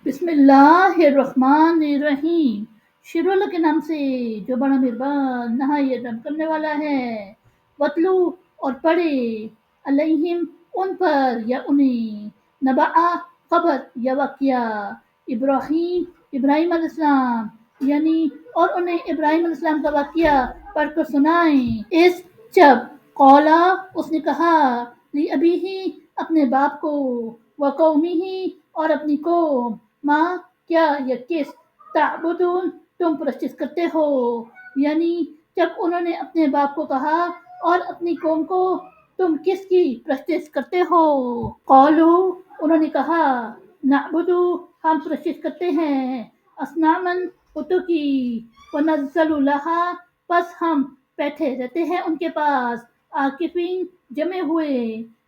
بسم اللہ الرحمن الرحیم، شروع اللہ کے نام سے جو بڑا مہربان نہایت رحم کرنے والا ہے۔ وطلو اور پڑھے، علیہم ان پر یا انہیں، نبع خبر یا واقعہ، ابراہیم علیہ السلام، یعنی اور انہیں ابراہیم علیہ السلام کا واقعہ پڑھ کر سنائیں۔ اس جب قولا اس نے کہا، لی ابی ہی اپنے باپ کو، و قومی ہی اور اپنی قوم، ماں کیا یا کس، تعبدون تم پرستش کرتے ہو، یعنی جب انہوں نے اپنے باپ کو کہا اور اپنی قوم کو تم کس کی پرستش کرتے ہو، قالو انہوں نے کہا، نعبدو ہم پرستش کرتے ہیں، اصنامن بتوں کی، ونذل لہا پس ہم بیٹھے رہتے ہیں ان کے پاس، عاکفین جمے ہوئے،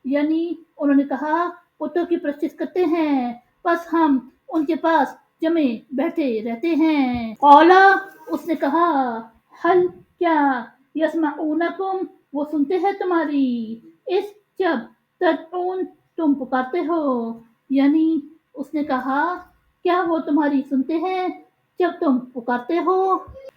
یعنی انہوں نے کہا بتوں کی پرستش کرتے ہیں پس ہم ان کے پاس جمے بیٹھے رہتے ہیں۔ قولا اس نے کہا، حل کیا، یسمعونکم وہ سنتے ہیں تمہاری، اس جب تدعون تم پکارتے ہو، یعنی اس نے کہا کیا وہ تمہاری سنتے ہیں جب تم پکارتے ہو،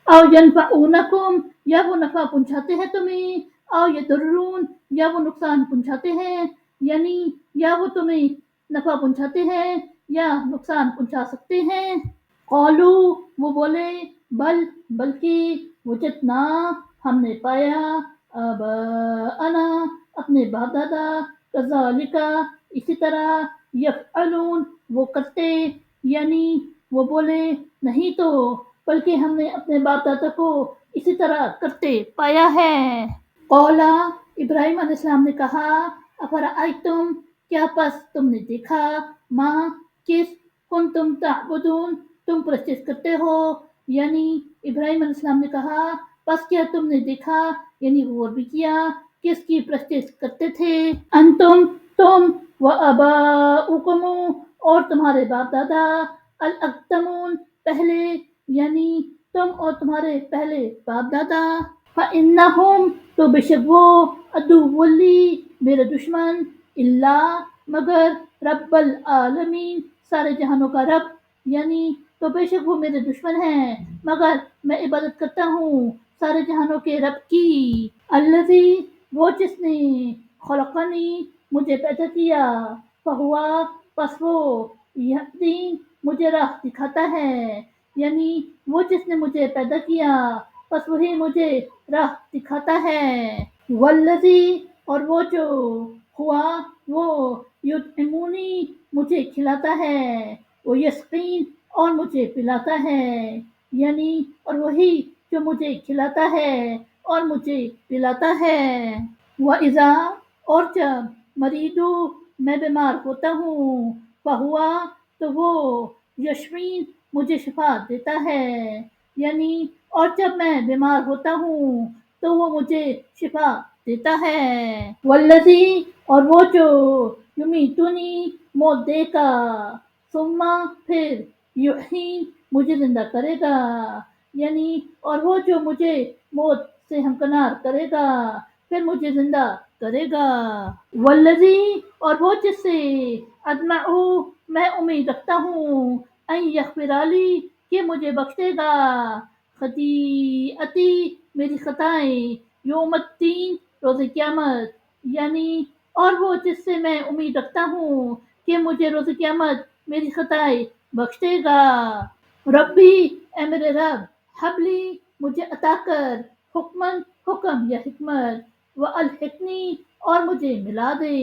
او ینفعونکم یا وہ نفع پہنچاتے ہیں تمہیں، او یضرون یا وہ نقصان پہنچاتے ہیں، یعنی یا وہ تمہیں نفع پہنچاتے ہیں یا نقصان پہنچا سکتے ہیں۔ قالو وہ بولے، بلکہ وجدنا ہم نے پایا، آباءنا اپنے باپ دادا، کذالک اسی طرح، یفعلون وہ کرتے، یعنی وہ بولے نہیں تو بلکہ ہم نے اپنے باپ دادا کو اسی طرح کرتے پایا ہے۔ قولا ابراہیم علیہ السلام نے کہا، افرأیتم کیا پس تم نے دیکھا، ماں کس، کنتم تعبدون تم پرستش کرتے ہو، یعنی ابراہیم علیہ السلام نے کہا پس کیا تم نے دیکھا، یعنی غور بھی کیا کس کی پرستش کرتے تھے، انتم تم، و آباؤکم اور تمہارے باپ دادا، الاقدمون پہلے، یعنی تم اور تمہارے پہلے باپ دادا، فإنہم تو بے شک وہ، عدو لی میرے دشمن، اللہ مگر، رب العالمین سارے جہانوں کا رب، یعنی تو بے شک وہ میرے دشمن ہیں مگر میں عبادت کرتا ہوں سارے جہانوں کے رب کی، الذی وہ جس نے، خلقنی مجھے پیدا کیا، فہوا پس وہ، یہدین مجھے راہ دکھاتا ہے، یعنی وہ جس نے مجھے پیدا کیا پس وہی مجھے راہ دکھاتا ہے، والذی اور وہ جو، ہوا وہ، یطعمنی مجھے کھلاتا ہے، وہ یسقین اور مجھے پلاتا ہے، یعنی اور وہی جو مجھے کھلاتا ہے اور مجھے پلاتا ہے، وَإِذَا اور جب، مریدو میں بیمار ہوتا ہوں، فہوا تو وہ، یشفین مجھے شفا دیتا ہے، یعنی اور جب میں بیمار ہوتا ہوں تو وہ مجھے شفا دیتا ہے، والذی اور وہ جو، یمیتنی موت دے گا، ثم پھر، یحیین مجھے زندہ کرے گا، یعنی اور وہ جو مجھے موت سے ہمکنار کرے گا پھر مجھے زندہ کرے گا، والذی اور وہ جس سے، اطمع میں امید رکھتا ہوں، ان یغفر لی کہ مجھے بخش دے گا، خطیئتی میری خطائیں، یوم الدین روز قیامت، یعنی اور وہ جس سے میں امید رکھتا ہوں کہ مجھے روز قیامت میری خطائیں بخش دے گا، ربی اے میرے رب، حبلی مجھے عطا کر، حکمن حکم یا حکمت، والحقنی اور مجھے ملا دے،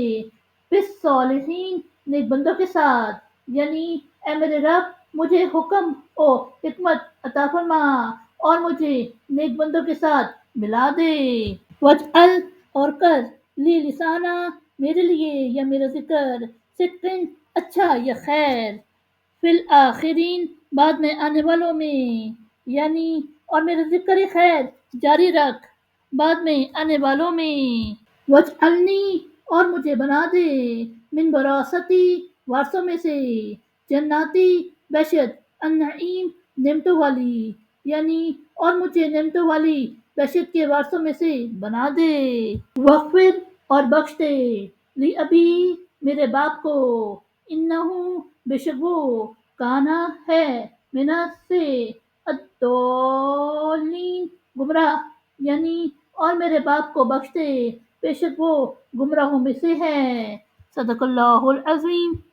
بالصالحین نیک بندوں کے ساتھ، یعنی اے میرے رب مجھے حکم و حکمت عطا فرما اور مجھے نیک بندوں کے ساتھ ملا دے، وجعل اور کر، لی لسانہ میرے لیے یا میرا ذکر، صدقن اچھا یا خیر، فی الآخرین بعد میں آنے والوں میں، یعنی اور میرا ذکر خیر جاری رکھ بعد میں آنے والوں میں، وجعلنی اور مجھے بنا دے، من وراثتی وارثوں میں سے، جناتی بہشت، النعیم نعمتوں والی، یعنی اور مجھے نعمتوں والی بہشت کے وارثوں میں سے بنا دے، وغفر اور بخش دے، لی ابی میرے باپ کو، انہو بے شک وہ، کانا ہے منا سے الضالین گمراہ، یعنی اور میرے باپ کو بخش دے، بے شک وہ گمراہوں میں سے ہے۔ صدق اللہ العظیم۔